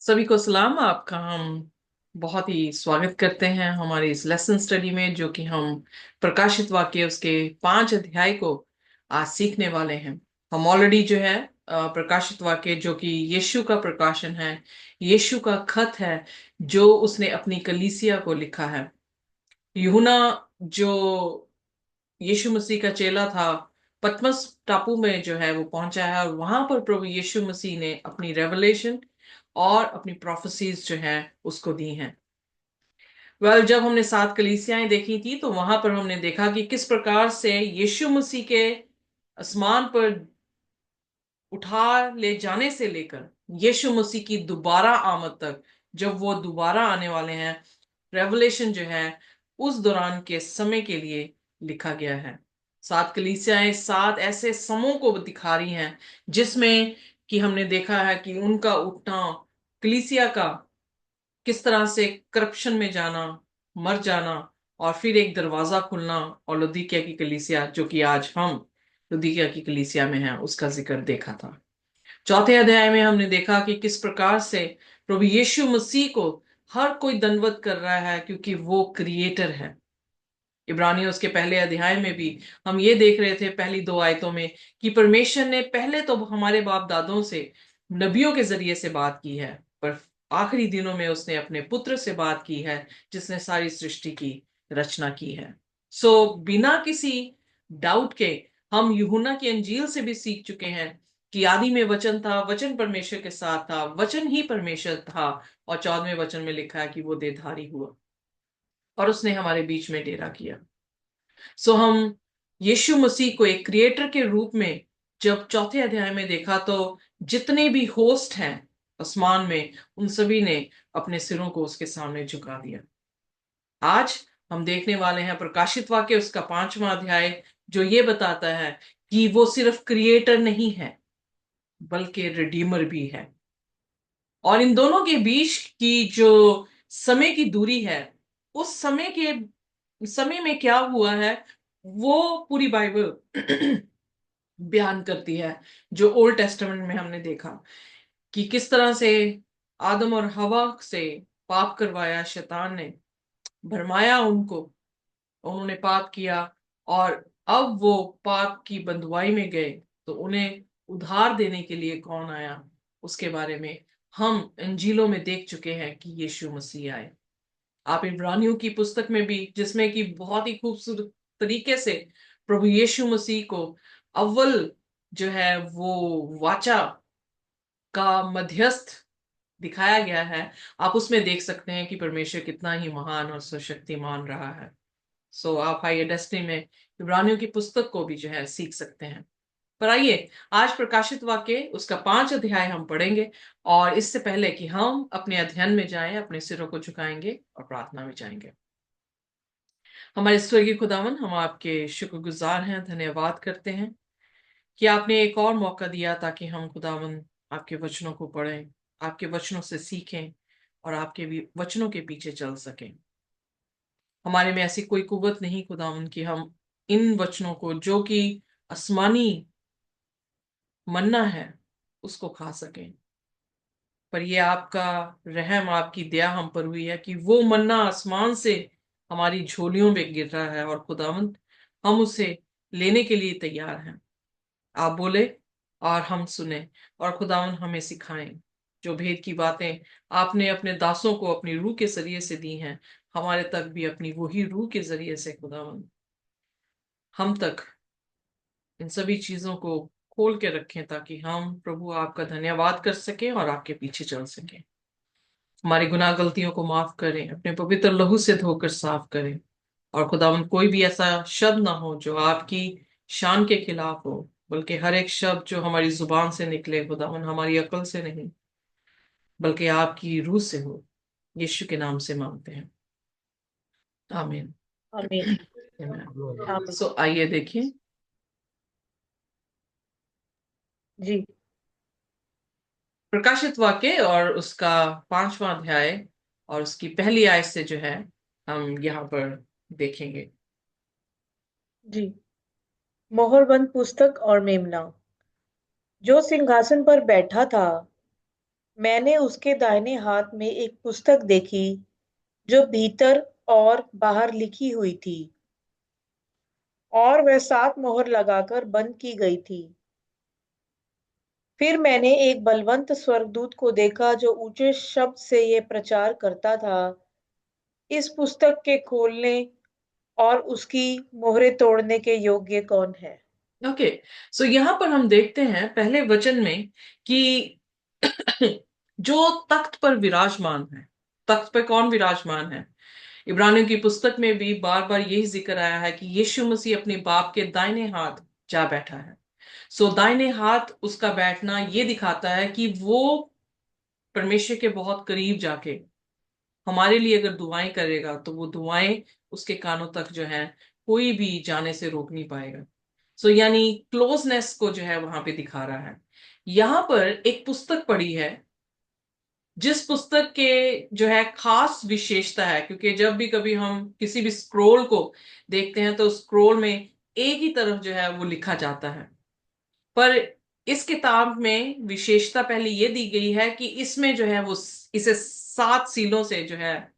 सभी को सलाम। आपका हम बहुत ही स्वागत करते हैं हमारे इस लेसन स्टडी में, जो कि हम प्रकाशित वाक्य उसके 5 अध्याय को आज सीखने वाले हैं। हम ऑलरेडी जो है प्रकाशित वाक्य, जो कि यीशु का प्रकाशन है, यीशु का खत है, जो उसने अपनी कलीसिया को लिखा है। यूहन्ना, जो यीशु मसीह का चेला था, पतमस टापू में जो है वो पहुंचा है, और वहां पर प्रभु यीशु मसीह ने अपनी रेवलेशन और अपनी प्रोफेसीज जो है उसको दी हैं। जब हमने 7 कलीसियाएं देखी थी, तो वहां पर हमने देखा कि किस प्रकार से यीशु मसीह के आसमान पर उठा ले जाने से लेकर यीशु मसीह की दोबारा आमद तक, जब वो दोबारा आने वाले हैं, रेवलेशन जो है उस दौरान के समय के लिए लिखा गया है। 7 कलीसियाएं 7 ऐसे समूह को दिखा रही हैं, जिसमें कि हमने देखा है कि उनका उठना, कलीसिया का किस तरह से करप्शन में जाना, मर जाना, और फिर एक दरवाजा खुलना, और लुदीकिया की कलीसिया, जो कि आज हम लुदीकिया की कलीसिया में है, उसका जिक्र देखा था। चौथे अध्याय में हमने देखा कि किस प्रकार से प्रभु यीशु मसीह को हर कोई दंडवत कर रहा है, क्योंकि वो क्रिएटर है। इब्रानियों उसके पहले अध्याय में भी हम ये देख रहे थे, पहली 2 आयतों में, कि परमेश्वर ने पहले तो हमारे बाप दादों से नबियों के जरिए से बात की है, पर आखिरी दिनों में उसने अपने पुत्र से बात की है, जिसने सारी सृष्टि की रचना की है। बिना किसी डाउट के हम यूहन्ना की अंजील से भी सीख चुके हैं कि आदि में वचन था, वचन परमेश्वर के साथ था, वचन ही परमेश्वर था, और 14वें वचन में लिखा है कि वो देहधारी हुआ और उसने हमारे बीच में डेरा किया। हम यीशु मसीह को एक क्रिएटर के रूप में जब चौथे अध्याय में देखा, तो जितने भी होस्ट हैं आसमान में, उन सभी ने अपने सिरों को उसके सामने झुका दिया। आज हम देखने वाले हैं प्रकाशित वाक्य उसका 5वां अध्याय, जो ये बताता है कि वो सिर्फ क्रिएटर नहीं है, बल्कि रिडीमर भी है। और इन दोनों के बीच की जो समय की दूरी है, उस समय में क्या हुआ है, वो पूरी बाइबल बयान करती है। जो ओल्ड टेस्टामेंट में हमने देखा कि किस तरह से आदम और हवा से पाप करवाया शैतान ने, भरमाया उनको, उन्होंने पाप किया, और अब वो पाप की बंधुआई में गए, तो उन्हें उधार देने के लिए कौन आया, उसके बारे में हम इंजीलों में देख चुके हैं कि यीशु मसीह आए। आप इब्रानियों की पुस्तक में भी, जिसमें कि बहुत ही खूबसूरत तरीके से प्रभु यीशु मसीह को अव्वल जो है वो वाचा का मध्यस्थ दिखाया गया है, आप उसमें देख सकते हैं कि परमेश्वर कितना ही महान और सशक्तिमान रहा है। आप हाई डेस्टिनी में इब्रानियों की पुस्तक को भी जो है सीख सकते हैं। पर आइए, आज प्रकाशित वाक्य उसका 5 अध्याय हम पढ़ेंगे, और इससे पहले कि हम अपने अध्ययन में जाएं, अपने सिरों को झुकाएंगे और प्रार्थना में जाएंगे। हमारे स्वर्गीय खुदावन, हम आपके शुक्रगुजार हैं, धन्यवाद करते हैं कि आपने एक और मौका दिया ताकि हम खुदावन आपके वचनों को पढ़ें, आपके वचनों से सीखें, और आपके भी वचनों के पीछे चल सकें। हमारे में ऐसी कोई कुव्वत नहीं खुदावन कि हम इन वचनों को, जो कि आसमानी मन्ना है, उसको खा सकें। पर ये आपका रहम, आपकी दया हम पर हुई है कि वो मन्ना आसमान से हमारी झोलियों में गिर रहा है, और खुदावंत हम उसे लेने के लिए तैयार हैं। आप बोले और हम सुने, और खुदावन हमें सिखाएं। जो भेद की बातें आपने अपने दासों को अपनी रूह के जरिए से दी हैं, हमारे तक भी अपनी वही रूह के जरिए से खुदावन हम तक इन सभी चीजों को खोल के रखें, ताकि हम प्रभु आपका धन्यवाद कर सकें और आपके पीछे चल सकें। हमारी गुनाह गलतियों को माफ करें, अपने पवित्र लहू से धोकर साफ करें, और खुदावन कोई भी ऐसा शब्द ना हो जो आपकी शान के खिलाफ हो, बल्कि हर एक शब्द जो हमारी जुबान से निकले खुदावन हमारी अकल से नहीं, बल्कि आपकी रूह से हो। यीशु के नाम से मांगते हैं, आमीन। आमीन। आमीन। आइए देखिए जी। प्रकाशित वाक्य और उसका 5वां अध्याय और उसकी पहली आयत से जो है हम यहाँ पर देखेंगे। जी। मोहरबंद पुस्तक और मेमना। जो सिंहासन पर बैठा था मैंने उसके दाहिने हाथ में एक पुस्तक देखी जो भीतर और बाहर लिखी हुई थी, और वह 7 मोहर लगाकर बंद की गई थी। फिर मैंने एक बलवंत स्वर्गदूत को देखा जो ऊंचे शब्द से ये प्रचार करता था, इस पुस्तक के खोलने और उसकी मोहरें तोड़ने के योग्य कौन है। ओके, सो यहाँ पर हम देखते हैं पहले वचन में कि जो तख्त पर विराजमान है, तख्त पर कौन विराजमान है? इब्रानियों की पुस्तक में भी बार बार यही जिक्र आया है कि यीशु मसीह अपने बाप के दाहिने हाथ जा बैठा है। सो दाहिने हाथ उसका बैठना ये दिखाता है कि वो परमेश्वर के बहुत करीब जाके हमारे लिए अगर दुआएं करेगा तो वो दुआएं उसके कानों तक जो है कोई भी जाने से रोक नहीं पाएगा। सो यानी क्लोजनेस को जो है वहां पे दिखा रहा है। यहां पर एक पुस्तक पढ़ी है जिस पुस्तक के जो है खास विशेषता है, क्योंकि जब भी कभी हम किसी भी स्क्रोल को देखते हैं तो स्क्रोल में एक ही तरफ जो है वो लिखा जाता है। पर इस किताब में विशेषता पहले ये दी गई है कि इसमें जो है वो इसे 7 सीलों से जो है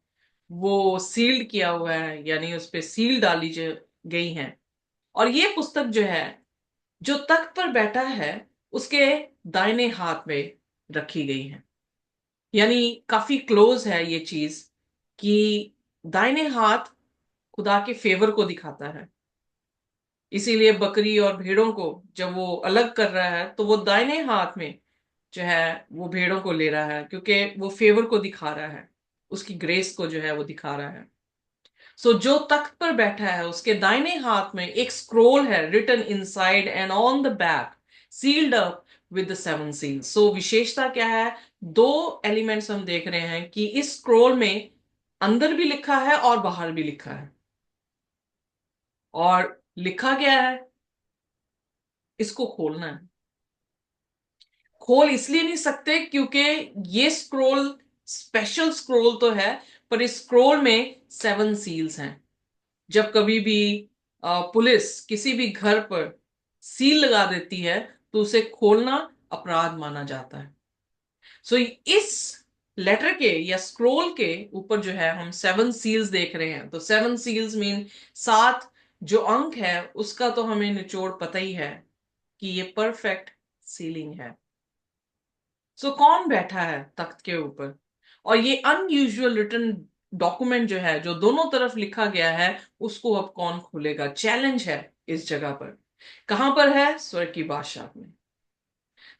वो सील्ड किया हुआ है, यानी उस पे सील डाली जो गई है। और ये पुस्तक जो है जो तख्त पर बैठा है उसके दाहिने हाथ में रखी गई है। यानी काफी क्लोज है ये चीज कि दाहिने हाथ खुदा के फेवर को दिखाता है। इसीलिए बकरी और भेड़ों को जब वो अलग कर रहा है तो वो दाहिने हाथ में जो है वो भेड़ों को ले रहा है, क्योंकि वो फेवर को दिखा रहा है, उसकी ग्रेस को जो है वो दिखा रहा है। सो जो तख्त पर बैठा है उसके दाहिने हाथ में एक स्क्रोल है, written inside and on the back, sealed up with the 7 seals. So विशेषता क्या है? दो एलिमेंट्स हम देख रहे हैं कि इस स्क्रोल में अंदर भी लिखा है और बाहर भी लिखा है। और लिखा क्या है? इसको खोलना है। खोल इसलिए नहीं सकते क्योंकि ये स्क्रोल स्पेशल स्क्रोल तो है, पर इस स्क्रोल में 7 सील्स हैं। जब कभी भी पुलिस किसी भी घर पर सील लगा देती है तो उसे खोलना अपराध माना जाता है। सो इस लेटर के या स्क्रोल के ऊपर जो है हम 7 सील्स देख रहे हैं। तो 7 सील्स मीन 7 जो अंक है उसका तो हमें निचोड़ पता ही है कि ये परफेक्ट सीलिंग है। सो कौन बैठा है तख्त के ऊपर? और ये अनयूजुअल रिटन डॉक्यूमेंट जो है जो दोनों तरफ लिखा गया है उसको अब कौन खोलेगा? चैलेंज है इस जगह पर। कहां पर है? स्वर्ग की बादशाह में।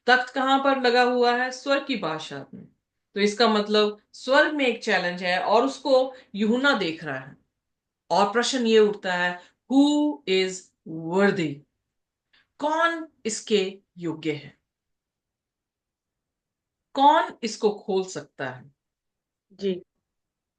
तख्त कहां पर लगा हुआ है? स्वर्ग की बादशाह में। तो इसका मतलब स्वर्ग में एक चैलेंज है और उसको यूहन्ना देख रहा है। और प्रश्न ये उठता है, हु इज वर्दी? कौन इसके योग्य है? कौन इसको खोल सकता है? जी।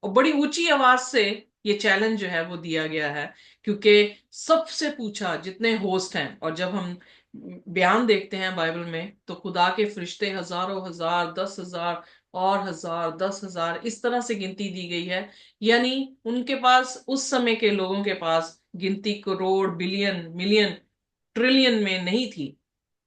और बड़ी ऊंची आवाज से ये चैलेंज जो है वो दिया गया है, क्योंकि सबसे पूछा जितने होस्ट हैं। और जब हम बयान देखते हैं बाइबल में तो खुदा के फरिश्ते हजारों हजार, 10,000 और हजार, 10,000 इस तरह से गिनती दी गई है। यानी उनके पास, उस समय के लोगों के पास गिनती करोड़, बिलियन, मिलियन, ट्रिलियन में नहीं थी।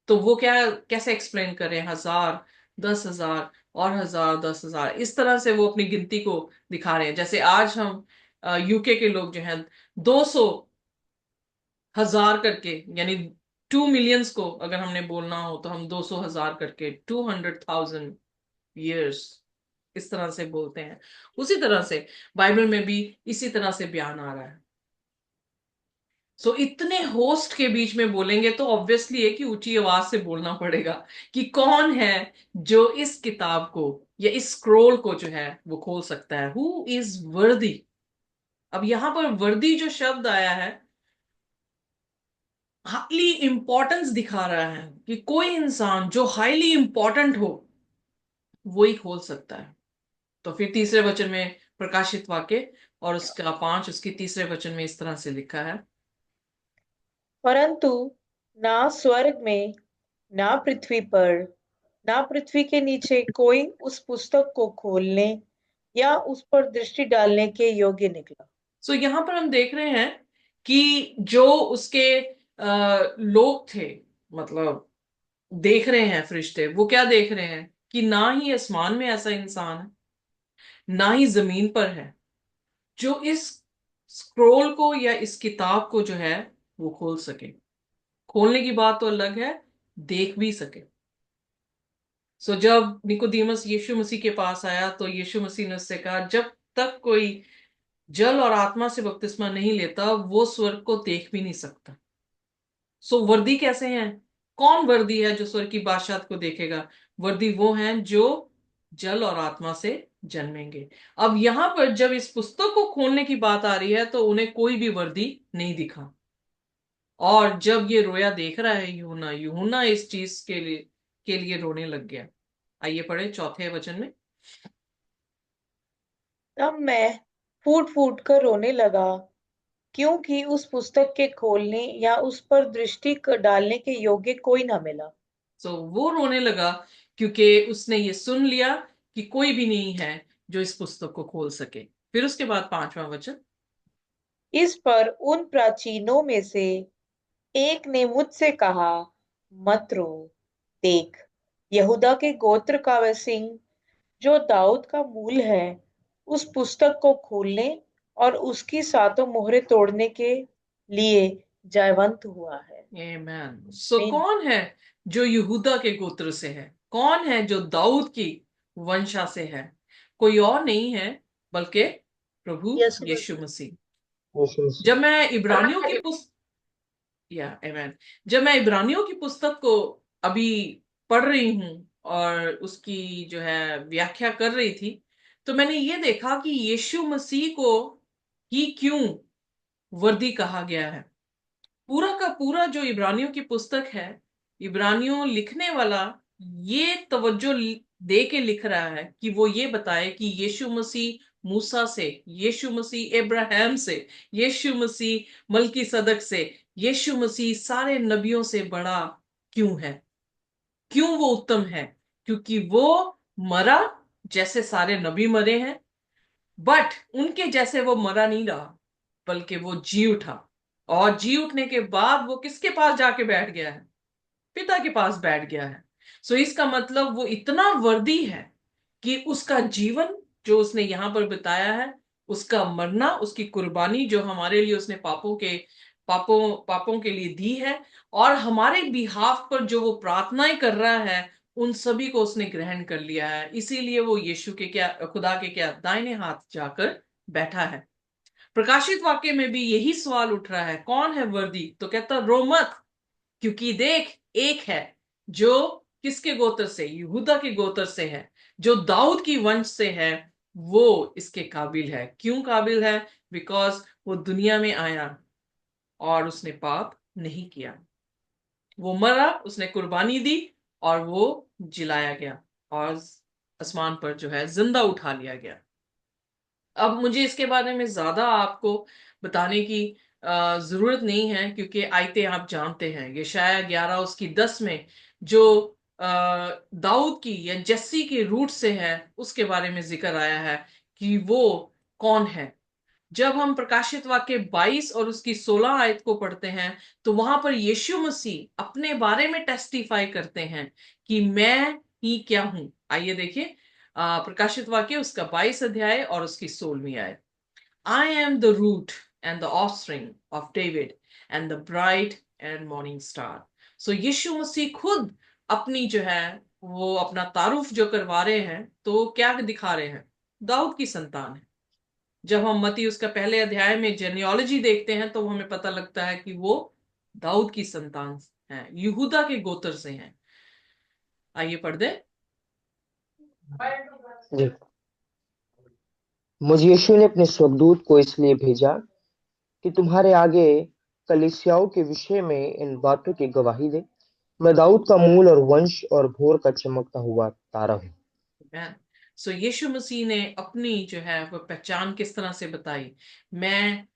तो वो क्या, कैसे एक्सप्लेन करें? हजार, 10,000 और हजार, 10,000 इस तरह से वो अपनी गिनती को दिखा रहे हैं। जैसे आज हम यूके के लोग जो हैं 200,000 करके, यानी 2 मिलियंस को अगर हमने बोलना हो तो हम 200,000 करके 200,000 ईयर्स इस तरह से बोलते हैं। उसी तरह से बाइबल में भी इसी तरह से बयान आ रहा है। इतने होस्ट के बीच में बोलेंगे तो ऑब्वियसली है कि ऊंची आवाज से बोलना पड़ेगा कि कौन है जो इस किताब को या इस स्क्रोल को जो है वो खोल सकता है। हु इज वर्दी? अब यहां पर वर्दी जो शब्द आया है हाईली इंपॉर्टेंस दिखा रहा है कि कोई इंसान जो हाईली इंपॉर्टेंट हो वो ही खोल सकता है। तो फिर तीसरे वचन में प्रकाशित वाक्य और उसका 5 उसकी तीसरे वचन में इस तरह से लिखा है। परंतु ना स्वर्ग में, ना पृथ्वी पर, ना पृथ्वी के नीचे कोई उस पुस्तक को खोलने या उस पर दृष्टि डालने के योग्य निकला। यहां पर हम देख रहे हैं कि जो उसके लोग थे, मतलब देख रहे हैं फरिश्ते, वो क्या देख रहे हैं कि ना ही आसमान में ऐसा इंसान है, ना ही जमीन पर है जो इस स्क्रोल को या इस किताब को जो है वो खोल सके। खोलने की बात तो अलग है, देख भी सके। सो जब निकोदेमस यीशु मसीह के पास आया तो यीशु मसीह ने उससे कहा, जब तक कोई जल और आत्मा से बपतिस्मा नहीं लेता वो स्वर्ग को देख भी नहीं सकता। सो वर्दी कैसे हैं? कौन वर्दी है जो स्वर्ग की बादशाहत को देखेगा? वर्दी वो हैं जो जल और आत्मा से जन्मेंगे। अब यहां पर जब इस पुस्तक को खोलने की बात आ रही है तो उन्हें कोई भी वर्दी नहीं दिखा। और जब ये रोया देख रहा है यूहन्ना, यूहन्ना इस चीज के लिए रोने लग गया। आइए पढ़े चौथे वचन में। तब मैं फूट फूट कर रोने लगा, क्योंकि उस पुस्तक के खोलने या उस पर दृष्टि डालने के योग्य कोई न मिला। सो वो रोने लगा क्योंकि उसने ये सुन लिया कि कोई भी नहीं है जो इस पुस्तक को खोल सके। फिर उसके बाद पांचवा वचन। इस पर उन प्राचीनों में से एक ने मुझसे कहा, मत रो। देख, यहूदा के गोत्र का वह सिंह जो दाऊद का मूल है, उस पुस्तक को खोलने और उसकी सातों मोहरें तोड़ने के लिए जयवंत हुआ है। आमेन। सो आमीन। कौन है जो यहूदा के गोत्र से है? कौन है जो दाऊद की वंशा से है? कोई और नहीं है बल्कि प्रभु यीशु यीशु मसीह। मसीह। यीशु जब मसीह। मैं इब्रानियों की पुस्तक या आमेन, जब मैं इब्रानियों की पुस्तक को अभी पढ़ रही हूं और उसकी जो है व्याख्या कर रही थी, तो मैंने ये देखा कि यीशु मसीह को ही क्यों वर्दी कहा गया है। पूरा का पूरा जो इब्रानियों की पुस्तक है, इब्रानियों लिखने वाला ये तवज्जो दे के लिख रहा है कि वो ये बताए कि यीशु मसीह मूसा से, यीशु मसीह इब्राहिम से, यीशु मसीह मलकी सदक से, यीशु मसीह सारे नबियों से बड़ा क्यों है। क्यों वो उत्तम है? क्योंकि वो मरा जैसे सारे नबी मरे हैं, बट उनके जैसे वो मरा नहीं रहा, बल्कि वो जी उठा। और जी उठने के बाद वो किसके पास जाके बैठ गया है? पिता के पास बैठ गया है। सो इसका मतलब वो इतना वर्दी है कि उसका जीवन जो उसने यहां पर बिताया है, उसका मरना, उसकी कुर्बानी जो हमारे लिए उसने पापों के लिए दी है, और हमारे बिहाफ पर जो वो प्रार्थनाएं कर रहा है, उन सभी को उसने ग्रहण कर लिया है। इसीलिए वो यीशु के क्या, खुदा के क्या दाहिने हाथ जाकर बैठा है। प्रकाशित वाक्य में भी यही सवाल उठ रहा है, कौन है वर्दी? तो कहता रो मत, क्योंकि देख एक है जो किसके गोत्र से, यहूदा के गोत्र से है, जो दाऊद की वंश से है। वो इसके काबिल है। क्यों काबिल है? बिकॉज वो दुनिया में आया और उसने पाप नहीं किया। वो मरा, उसने कुर्बानी दी, और वो जिलाया गया और आसमान पर जो है जिंदा उठा लिया गया। अब मुझे इसके बारे में ज्यादा आपको बताने की जरूरत नहीं है, क्योंकि आयते आप जानते हैं। यशायाह 11 उसकी 10 में जो अ, दाऊद की या जस्सी के रूट से है, उसके बारे में जिक्र आया है कि वो कौन है। जब हम प्रकाशित वाक्य 22 और उसकी 16 आयत को पढ़ते हैं, तो वहां पर यीशु मसीह अपने बारे में टेस्टिफाई करते हैं कि मैं ही क्या हूं। आइए देखिए प्रकाशित वाक्य उसका 22 अध्याय और उसकी 16वीं आयत। I am the root and the offspring of David and the bright and morning star. So Yeshu Masih खुद अपनी जो है वो अपना तारुफ जो करवा रहे हैं, तो क्या दिखा रहे हैं? दाऊद की संतान है। जब हम मती उसका पहले अध्याय में जेनियोलॉजी देखते हैं तो हमें पता लगता है कि वो दाऊद की संतान है, यहूदा के गोत्र से हैं। आइए पढ़ दे। जी। मुझे यीशु ने अपने स्वर्गदूत को इसलिए भेजा कि तुम्हारे आगे कलीसियाओं के विषय में इन बातों की गवाही दे। मैं दाऊद का मूल और वंश और भोर का चमकता हुआ तारा हूँ। सो यीशु मसीह ने अपनी जो है वो पहचान किस तरह से बताई? मैं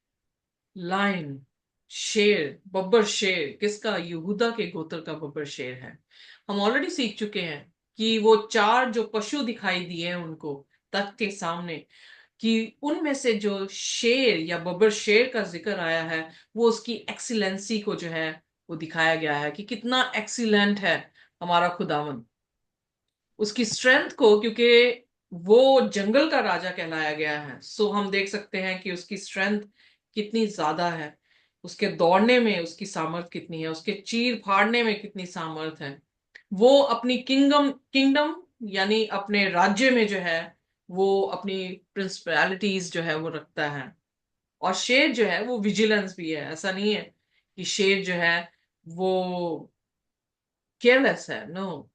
लायन, शेर, बब्बर शेर, किसका? यहूदा के गोत्र का बब्बर शेर है। हम ऑलरेडी सीख चुके हैं कि वो चार जो पशु दिखाई दिए हैं उनको तख्त के सामने, कि उनमें से जो शेर या बब्बर शेर का जिक्र आया है, वो उसकी एक्सीलेंसी को जो है वो दिखाया गया है कि कितना एक्सीलेंट है हमारा खुदावन। उसकी स्ट्रेंथ को, क्योंकि वो जंगल का राजा कहलाया गया है, सो हम देख सकते हैं कि उसकी स्ट्रेंथ कितनी ज्यादा है, उसके दौड़ने में उसकी सामर्थ कितनी है, उसके चीर फाड़ने में कितनी सामर्थ है। वो अपनी किंगडम यानी अपने राज्य में जो है वो अपनी प्रिंसिपैलिटीज जो है वो रखता है। और शेर जो है वो विजिलेंस भी है, ऐसा नहीं है कि शेर जो है वो केयरलेस है, नो।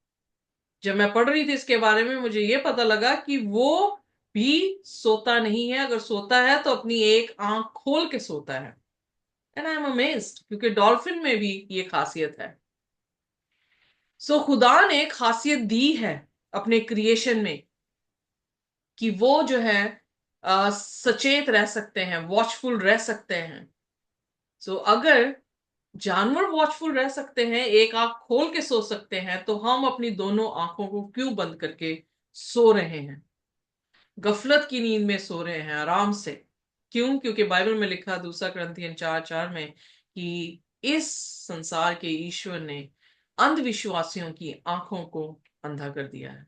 जब मैं पढ़ रही थी इसके बारे में मुझे ये पता लगा कि वो भी सोता नहीं है, अगर सोता है तो अपनी एक आंख खोल के सोता है। एंड आई एम अमेज्ड, क्योंकि डॉल्फिन में भी ये खासियत है। सो खुदा ने खासियत दी है अपने क्रिएशन में कि वो जो है सचेत रह सकते हैं, वॉचफुल रह सकते हैं। सो अगर जानवर वॉचफुल रह सकते हैं, एक आंख खोल के सो सकते हैं, तो हम अपनी दोनों आंखों को क्यों बंद करके सो रहे हैं, गफलत की नींद में सो रहे हैं आराम से? क्यों? क्योंकि बाइबल में लिखा 2 कुरिन्थियों 4:4 में कि इस संसार के ईश्वर ने अंधविश्वासियों की आंखों को अंधा कर दिया है।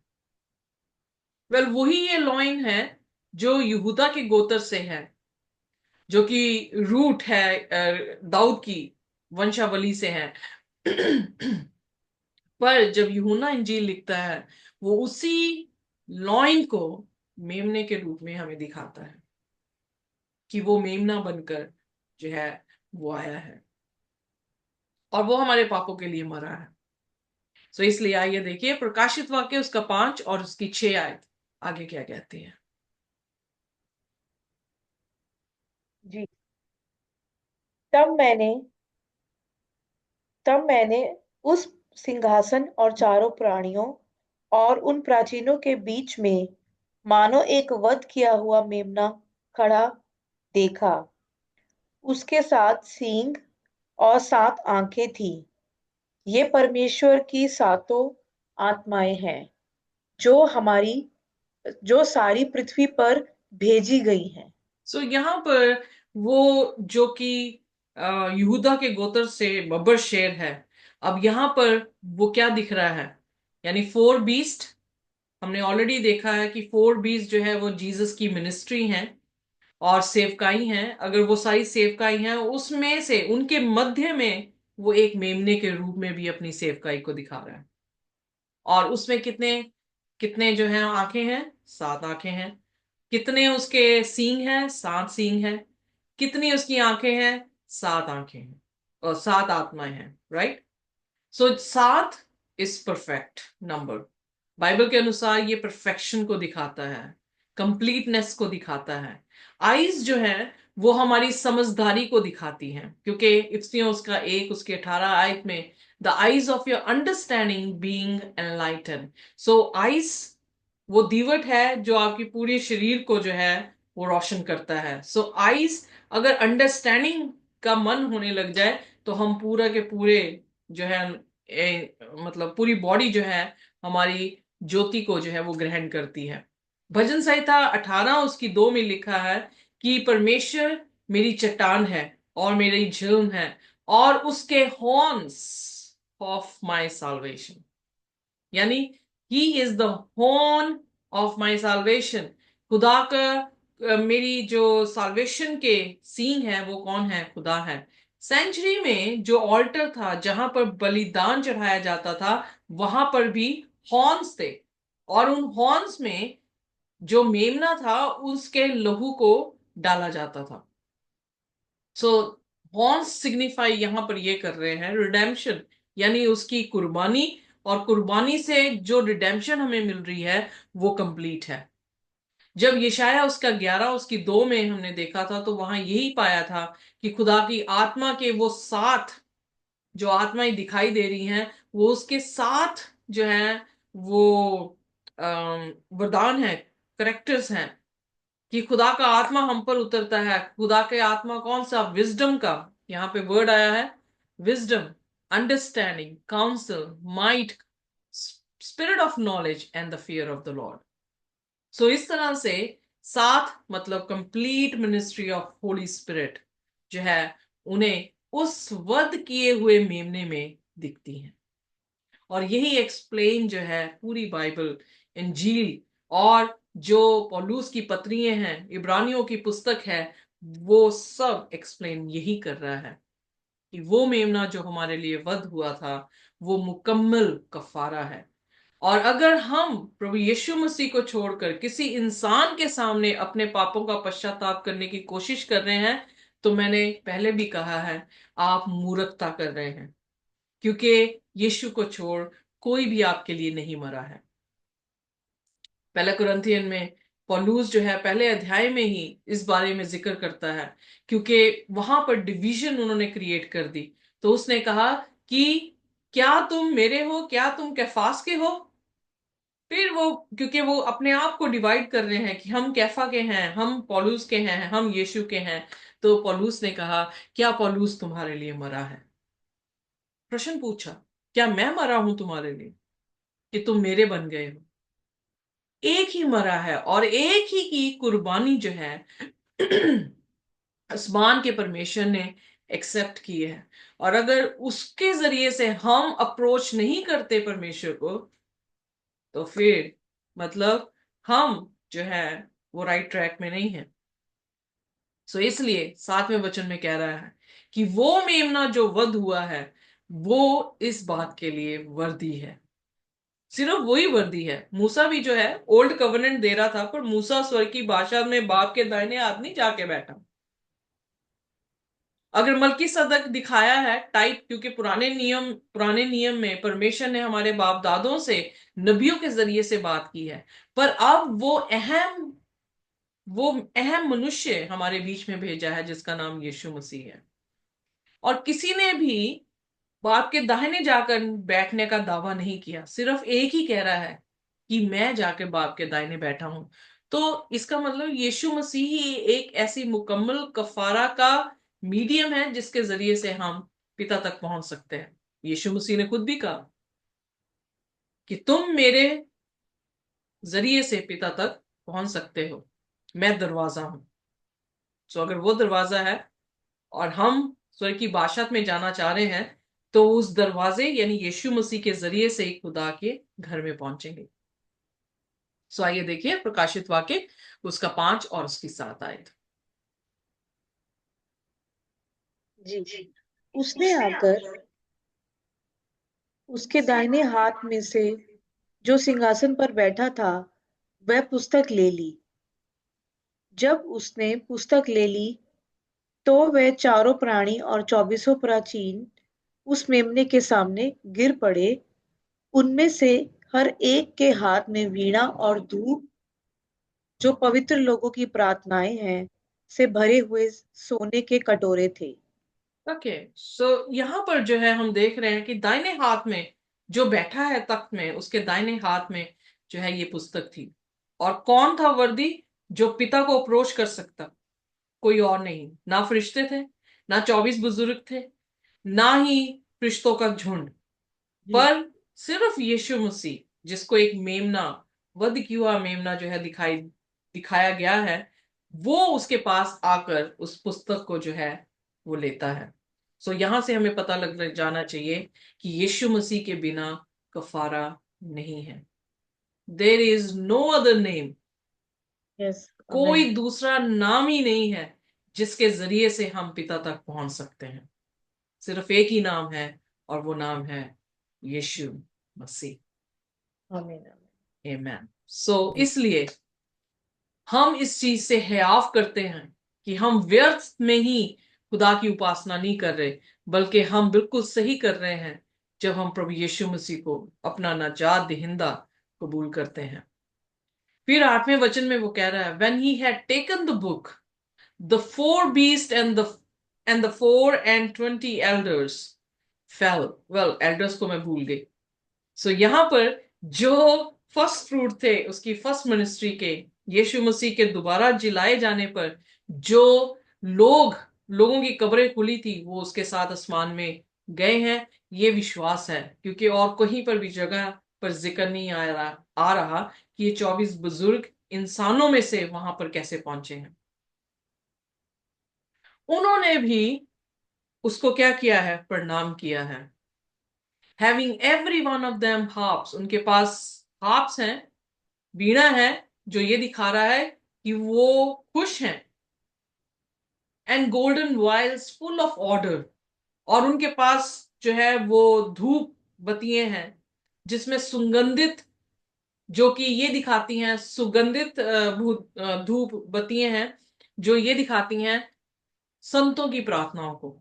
वेल, वही ये लॉइन है जो यहूदा के गोत्र से है, जो कि रूट है दाऊद की वंशावली से है। पर जब यूहन्ना इंजील लिखता है वो उसी लॉइन को मेमने के रूप में हमें दिखाता है कि वो मेमना बनकर जो है वो आया है और वो हमारे पापों के लिए मरा है। सो इसलिए आइए देखिए प्रकाशित वाक्य उसका 5 और उसकी 6 आयत आगे क्या कहती है। जी। तब मैंने तब मैंने उस सिंहासन और चारों प्राणियों और उन प्राचीनों के बीच में मानो एक वध किया हुआ मेमना खड़ा देखा। उसके 7 सींग और 7 आंखें थी। ये परमेश्वर की 7 आत्माएं हैं जो हमारी जो सारी पृथ्वी पर भेजी गई हैं। सो यहाँ पर वो जो कि यहूदा के गोत्र से बब्बर शेर है, अब यहाँ पर वो क्या दिख रहा है, यानी 4 बीस्ट। हमने ऑलरेडी देखा है कि 4 बीस्ट जो है वो जीसस की मिनिस्ट्री हैं और सेवकाई हैं। अगर वो सारी सेवकाई हैं उसमें से उनके मध्य में वो एक मेमने के रूप में भी अपनी सेवकाई को दिखा रहा है। और उसमें कितने कितने जो है आंखें हैं? 7 आंखें हैं। कितने उसके सींग हैं? 7 सींग हैं। कितनी उसकी आंखें हैं? 7 आंखें हैं। और 7 आत्माएं हैं, right? So 7 is perfect number. Bible के अनुसार ये परफेक्शन को दिखाता है, कंप्लीटनेस को दिखाता है। आईज जो है वो हमारी समझदारी को दिखाती हैं, क्योंकि इफ्तियों उसका 1 उसके 18 आयत में the eyes of your understanding being enlighten. So eyes वो दीवट है जो आपकी पूरे शरीर को जो है वो रोशन करता है। सो आईज, अगर अंडरस्टैंडिंग का मन होने लग जाए तो हम पूरा के पूरे जो है मतलब पूरी बॉडी जो है हमारी ज्योति को जो है वो ग्रहण करती है। भजन संहिता 18 उसकी 2 में लिखा है कि परमेश्वर मेरी चट्टान है और मेरी झिल्म है और उसके हॉर्न्स ऑफ माय साल्वेशन, यानी he is the horn of my salvation. खुदा का मेरी जो साल्वेशन के सींग है वो कौन है? खुदा है। सेंचुरी में जो ऑल्टर था जहां पर बलिदान चढ़ाया जाता था वहां पर भी हॉर्न्स थे, और उन हॉर्न्स में जो मेमना था उसके लहू को डाला जाता था। सो हॉर्न्स सिग्निफाई यहां पर ये कर रहे हैं रिडेम्पशन, यानी उसकी कुर्बानी, और कुर्बानी से जो रिडेम्पशन हमें मिल रही है वो कंप्लीट है। जब यशाया उसका 11 उसकी 2 में हमने देखा था तो वहां यही पाया था कि खुदा की आत्मा के वो 7 जो आत्माएं दिखाई दे रही हैं वो उसके साथ जो है वो वरदान है, करेक्टर्स हैं कि खुदा का आत्मा हम पर उतरता है। खुदा के आत्मा कौन सा? विजडम का यहाँ पे वर्ड आया है, wisdom, understanding, counsel, might, spirit of knowledge and the fear of the Lord. So इस तरह से 7 मतलब complete ministry of holy spirit जो है उन्हें उस वध किए हुए मेमने में दिखती है। और यही एक्सप्लेन जो है पूरी बाइबल, इंजील और जो पौलुस की पत्रियां हैं, इब्रानियों की पुस्तक है, वो सब एक्सप्लेन यही कर रहा है कि वो मेमना जो हमारे लिए वध हुआ था वो मुकम्मल कफारा है। और अगर हम प्रभु यीशु मसीह को छोड़कर किसी इंसान के सामने अपने पापों का पश्चाताप करने की कोशिश कर रहे हैं, तो मैंने पहले भी कहा है, आप मूर्खता कर रहे हैं, क्योंकि यीशु को छोड़ कोई भी आपके लिए नहीं मरा है। पहले कुरिन्थियन में पौलुस जो है पहले अध्याय में ही इस बारे में जिक्र करता है, क्योंकि वहां पर डिवीजन उन्होंने क्रिएट कर दी। तो उसने कहा कि क्या तुम मेरे हो, क्या तुम कैफास के हो। फिर वो, क्योंकि वो अपने आप को डिवाइड कर रहे हैं कि हम कैफा के हैं, हम पौलुस के हैं, हम यीशु के हैं। तो पौलुस ने कहा, क्या पौलुस तुम्हारे लिए मरा है? प्रश्न पूछा, क्या मैं मरा हूं तुम्हारे लिए कि तुम मेरे बन गए हो? एक ही मरा है और एक ही की कुर्बानी जो है आसमान के परमेश्वर ने एक्सेप्ट की है। और अगर उसके जरिए से हम अप्रोच नहीं करते परमेश्वर को, तो फिर मतलब हम जो है वो राइट ट्रैक में नहीं है। सो इसलिए 7वें वचन में कह रहा है कि वो मेमना जो वध हुआ है वो इस बात के लिए वर्दी है। सिर्फ वही वर्दी है। मूसा भी जो है ओल्ड कवेनेंट दे रहा था, पर मूसा स्वर्ग की भाषा में बाप के दाहिने हाथ नहीं जाके बैठा। अगर मलकी सदक दिखाया है टाइप, क्योंकि पुराने नियम में परमेश्वर ने हमारे बाप दादों से नबियों के जरिए से बात की है, पर अब वो अहम मनुष्य हमारे बीच में भेजा है जिसका नाम यीशु मसीह है। और किसी ने भी बाप के दाहिने जाकर बैठने का दावा नहीं किया, सिर्फ एक ही कह रहा है कि मैं जाकर बाप के दाहिने बैठा हूं। तो इसका मतलब यीशु मसीह ही एक ऐसी मुकम्मल कफारा का मीडियम है जिसके जरिए से हम पिता तक पहुंच सकते हैं। यीशु मसीह ने खुद भी कहा कि तुम मेरे जरिए से पिता तक पहुंच सकते हो, मैं दरवाजा हूं। सो अगर वो दरवाजा है और हम स्वर्ग की बादशाहत में जाना चाह रहे हैं, तो उस दरवाजे यानी यीशु मसीह के जरिए से ही खुदा के घर में पहुंचेंगे। सो आइए देखिए प्रकाशित वाक्य उसका 5 और उसकी 7 आयत। जी। उसने आकर उसके दाहिने हाथ में से जो सिंहासन पर बैठा था वह पुस्तक ले ली। जब उसने पुस्तक ले ली तो वह चारों प्राणी और 24 प्राचीन उस मेमने के सामने गिर पड़े। उनमें से हर एक के हाथ में वीणा और धूप, जो पवित्र लोगों की प्रार्थनाएं हैं, से भरे हुए सोने के कटोरे थे। ओके, सो यहां पर जो है हम देख रहे हैं कि दाहिने हाथ में जो बैठा है तख्त में, उसके दाहिने हाथ में जो है ये पुस्तक थी। और कौन था वर्दी जो पिता को अप्रोच कर सकता? कोई और नहीं, ना फरिश्ते थे, ना 24 बुजुर्ग थे, ना ही फरिश्तों का झुंड, जी। पर सिर्फ यीशु मसीह, जिसको एक मेमना, वध किया हुआ मेमना जो है दिखाया गया है, वो उसके पास आकर उस पुस्तक को जो है वो लेता है। सो यहां से हमें पता लग जाना चाहिए कि यीशु मसीह के बिना कफारा नहीं है। There is no other name. Yes. कोई दूसरा नाम ही नहीं है जिसके जरिए से हम पिता तक पहुंच सकते हैं। सिर्फ एक ही नाम है, और वो नाम है यीशु मसीह। आमीन। आमेन। सो इसलिए हम इस चीज से हयाफ करते हैं कि हम व्यर्थ में ही खुदा की उपासना नहीं कर रहे, बल्कि हम बिल्कुल सही कर रहे हैं जब हम प्रभु यीशु मसीह को अपना नाजात दहिंदा कबूल करते हैं। फिर 8वें वचन में वो कह रहा है, when he had taken the book, the four beasts and the 24 elders fell। well, elders को मैं भूल गई। सो यहाँ पर जो फर्स्ट फ्रूट थे उसकी फर्स्ट मिनिस्ट्री के, यीशु मसीह के दोबारा जिलाए जाने पर जो लोगों की कब्रें खुली थी, वो उसके साथ आसमान में गए हैं। ये विश्वास है, क्योंकि और कहीं पर भी जगह पर जिक्र नहीं आ रहा कि ये 24 बुजुर्ग इंसानों में से वहां पर कैसे पहुंचे हैं। उन्होंने भी उसको क्या किया है? प्रणाम किया है। Having every one of them harps, उनके पास हार्प्स हैं, वीणा है, जो ये दिखा रहा है कि वो खुश हैं। And golden vials full of order, और उनके पास जो है वो धूप बत्तियां हैं जिसमें सुगंधित, जो कि ये दिखाती हैं सुगंधित धूप बत्तियां हैं जो ये दिखाती हैं संतों की प्रार्थनाओं को।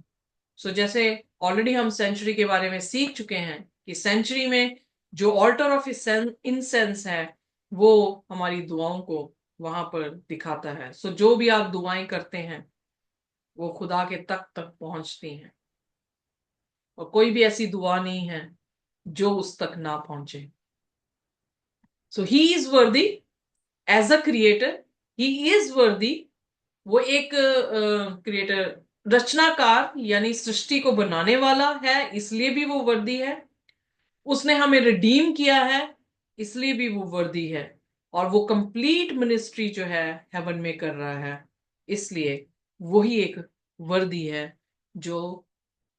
सो जैसे ऑलरेडी हम सेंचुरी के बारे में सीख चुके हैं कि सेंचुरी में जो ऑल्टर ऑफ इंसेंस है वो हमारी दुआओं को वहां पर दिखाता है। सो जो भी आप दुआएं करते हैं वो खुदा के तक तक पहुंचती हैं, और कोई भी ऐसी दुआ नहीं है जो उस तक ना पहुंचे। So he is worthy as a creator, he is worthy, वो एक क्रिएटर, रचनाकार यानी सृष्टि को बनाने वाला है, इसलिए भी वो वर्दी है। उसने हमें रिडीम किया है, इसलिए भी वो वर्दी है। और वो कंप्लीट मिनिस्ट्री जो है हेवन में कर रहा है, इसलिए वही एक वर्दी है जो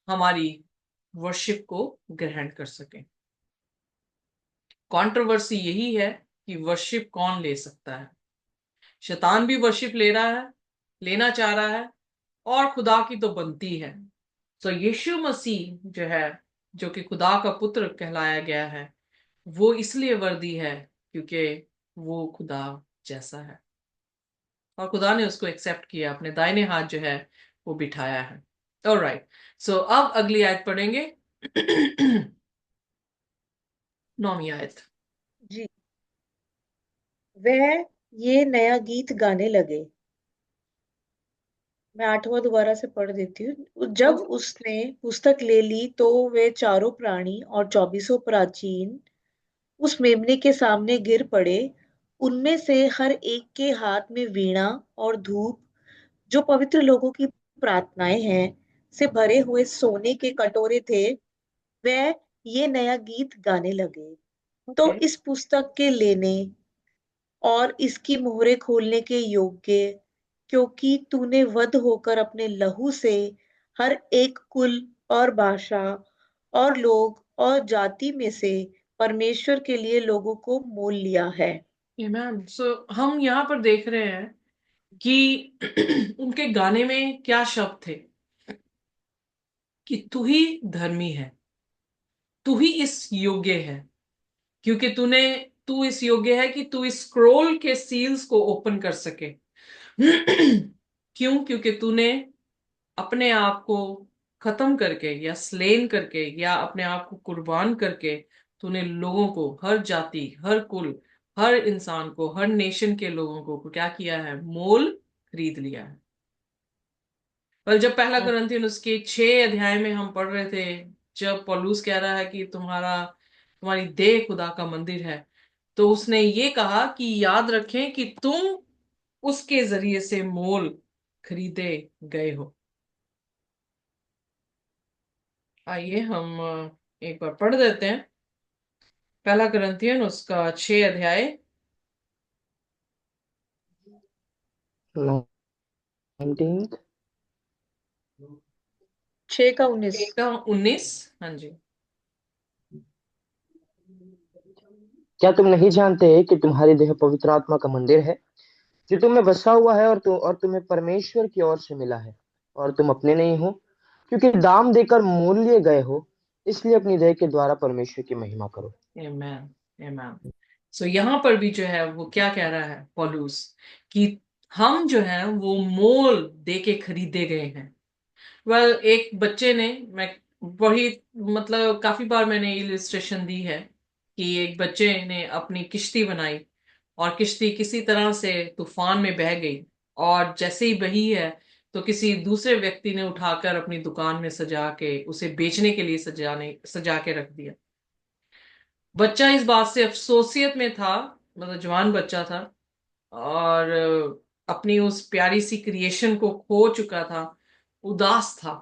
हमारी वर्शिप को ग्रहण कर सके। कंट्रोवर्सी यही है कि वर्शिप कौन ले सकता है। शैतान भी वर्शिप ले रहा है, लेना चाह रहा है, और खुदा की तो बनती है। तो यीशु मसीह जो है, जो कि खुदा का पुत्र कहलाया गया है, वो इसलिए वर्दी है क्योंकि वो खुदा जैसा है, और खुदा ने उसको एक्सेप्ट किया, अपने दाहिने हाथ जो है वो बिठाया है। ऑलराइट, सो अब अगली आयत पढ़ेंगे। 9वीं आयत। जी। वह ये नया गीत गाने लगे। मैं 8वां दोबारा से पढ़ देती हूँ। जब ओके। उसने पुस्तक ले ली तो वे चारों प्राणी और 24 प्राचीन उस मेमने के सामने गिर पड़े। उनमें से हर एक के हाथ में वीणा और धूप, जो पवित्र लोगों की प्रार्थनाएं हैं, से भरे हुए सोने के कटोरे थे। वह ये नया गीत गाने लगे। तो ओके। इस पुस्तक के लेने और इसकी मोहरें खोलने के योग्य, क्योंकि तूने वध होकर अपने लहू से हर एक कुल और भाषा और लोग और जाति में से परमेश्वर के लिए लोगों को मोल लिया है। मैम, सो हम यहाँ पर देख रहे हैं कि उनके गाने में क्या शब्द थे कि तू ही धर्मी है, तू ही इस योग्य है, क्योंकि तू इस योग्य है कि तू इस स्क्रोल के सील्स को ओपन कर सके। क्यों? क्योंकि तूने अपने आप को खत्म करके या स्लेन करके या अपने आप को कुर्बान करके तूने लोगों को, हर जाति, हर कुल, हर इंसान को, हर नेशन के लोगों को क्या किया है? मोल खरीद लिया है। पर जब पहला कुरिन्थियन उसके 6 अध्याय में हम पढ़ रहे थे, जब पौलुस कह रहा है कि तुम्हारी देह खुदा का मंदिर है, तो उसने ये कहा कि याद रखें कि तुम उसके जरिए से मोल खरीदे गए हो। आइए हम एक बार पढ़ देते हैं पहला कुरिन्थियन उसका 6 अध्याय 19। 6 का 19। का 19। हाँ जी। क्या तुम नहीं जानते कि तुम्हारी देह पवित्र आत्मा का मंदिर है, जो तुम में बसा हुआ है, और तुम्हें परमेश्वर की ओर से मिला है, और तुम अपने नहीं हो, क्योंकि दाम देकर मोल लिए गए हो। इसलिए अपनी देह के द्वारा परमेश्वर की महिमा करो। आमेन, आमेन। सो यहाँ पर भी जो है वो क्या कह रहा है पौलुस, कि हम जो है वो मोल दे के खरीदे गए हैं। एक बच्चे ने, मैं वही, मतलब काफी बार मैंने इलिस्ट्रेशन दी है कि एक बच्चे ने अपनी किश्ती बनाई, और किश्ती किसी तरह से तूफान में बह गई, और जैसे ही बही है तो किसी दूसरे व्यक्ति ने उठाकर अपनी दुकान में सजा के उसे बेचने के लिए सजा के रख दिया। बच्चा इस बात से अफसोसियत में था, मतलब जवान बच्चा था, और अपनी उस प्यारी सी क्रिएशन को खो चुका था, उदास था।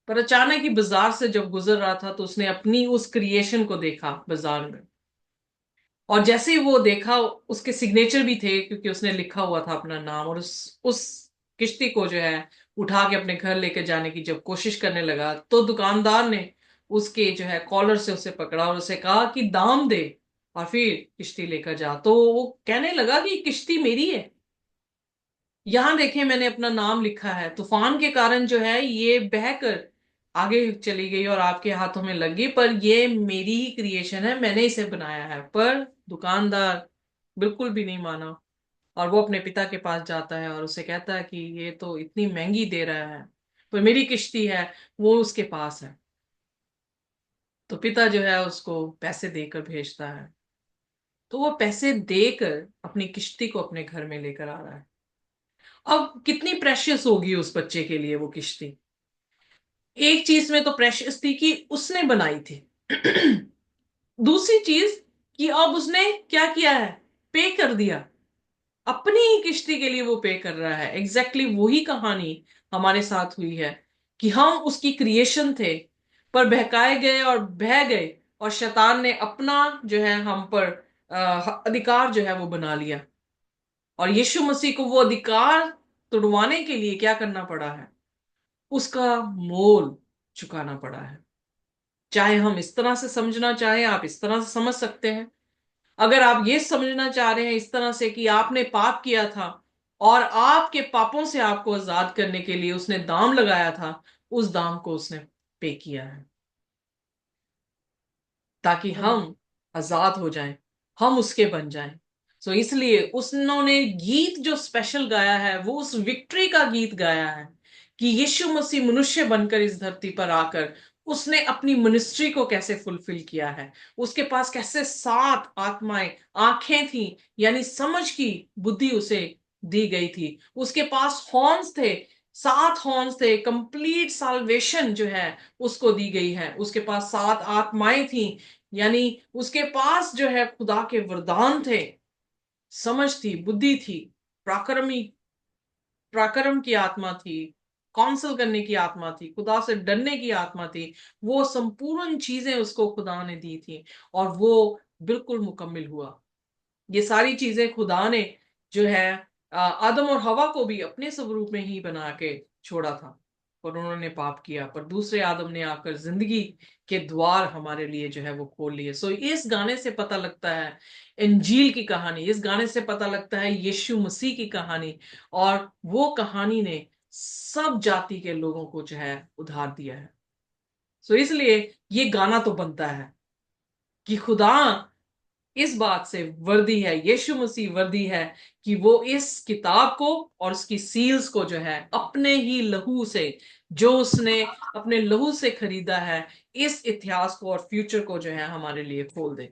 पर अचानक ही बाजार से जब गुजर रहा था तो उसने अपनी उस क्रिएशन को देखा बाजार में, और जैसे ही वो देखा, उसके सिग्नेचर भी थे क्योंकि उसने लिखा हुआ था अपना नाम, और उस किश्ती को जो है उठा के अपने घर लेकर जाने की जब कोशिश करने लगा, तो दुकानदार ने उसके जो है कॉलर से उसे पकड़ा और उसे कहा कि दाम दे और फिर किश्ती लेकर जा। तो वो कहने लगा कि किश्ती मेरी है, यहां देखें मैंने अपना नाम लिखा है। तूफान के कारण जो है ये बहकर आगे चली गई और आपके हाथों में लग गई, पर ये मेरी ही क्रिएशन है, मैंने इसे बनाया है। पर दुकानदार बिल्कुल भी नहीं माना और वो अपने पिता के पास जाता है और उसे कहता है कि ये तो इतनी महंगी दे रहा है, पर मेरी किश्ती है, वो उसके पास है। तो पिता जो है उसको पैसे देकर भेजता है। तो वो पैसे देकर अपनी किश्ती को अपने घर में लेकर आ रहा है। अब कितनी प्रेशियस होगी उस बच्चे के लिए वो किश्ती। एक चीज में तो प्रेशियस थी कि उसने बनाई थी। दूसरी चीज कि अब उसने क्या किया है, पे कर दिया। अपनी ही किश्ती के लिए वो पे कर रहा है। एग्जैक्टली वही कहानी हमारे साथ हुई है कि हम उसकी क्रिएशन थे, पर बहकाए गए और बह गए, और शैतान ने अपना जो है हम पर अधिकार जो है वो बना लिया। और यीशु मसीह को वो अधिकार तुड़वाने के लिए क्या करना पड़ा है, उसका मोल चुकाना पड़ा है। चाहे हम इस तरह से समझना चाहें, आप इस तरह से समझ सकते हैं। अगर आप ये समझना चाह रहे हैं इस तरह से कि आपने पाप किया था और आपके पापों से आपको आजाद करने के लिए उसने दाम लगाया था, उस दाम को उसने पे किया है ताकि हम्म। हम आजाद हो जाएं, हम उसके बन जाएं। सो इसलिए उन्होंने गीत जो स्पेशल गाया है वो उस विक्ट्री का गीत गाया है कि यीशु मसीह मनुष्य बनकर इस धरती पर आकर उसने अपनी मिनिस्ट्री को कैसे फुलफिल किया है। उसके पास कैसे सात आत्माएं, आंखें थी, यानी समझ की बुद्धि उसे दी गई थी। उसके पास हॉर्न्स थे, सात हॉर्न्स थे, कंप्लीट साल्वेशन जो है उसको दी गई है। उसके पास सात आत्माएं थी, यानी उसके पास जो है खुदा के वरदान थे, समझ थी, बुद्धि थी, पराक्रमी पराक्रम की आत्मा थी, काउंसिल करने की आत्मा थी, खुदा से डरने की आत्मा थी। वो संपूर्ण चीजें उसको खुदा ने दी थी और वो बिल्कुल मुकम्मिल हुआ। ये सारी चीजें खुदा ने जो है आदम और हवा को भी अपने स्वरूप में ही बना के छोड़ा था, पर उन्होंने पाप किया। पर दूसरे आदम ने आकर जिंदगी के द्वार हमारे लिए जो है वो खोल लिए। सो इस गाने से पता लगता है इंजील की कहानी, इस गाने से पता लगता है यीशु मसीह की कहानी। और वो कहानी ने सब जाति के लोगों को जो है उधार दिया है। सो इसलिए ये गाना तो बनता है कि खुदा इस बात से वर्दी है, यीशु मसीह वर्दी है कि वो इस किताब को और उसकी सील्स को जो है अपने ही लहू से, जो उसने अपने लहू से खरीदा है, इस इतिहास को और फ्यूचर को जो है हमारे लिए खोल दे।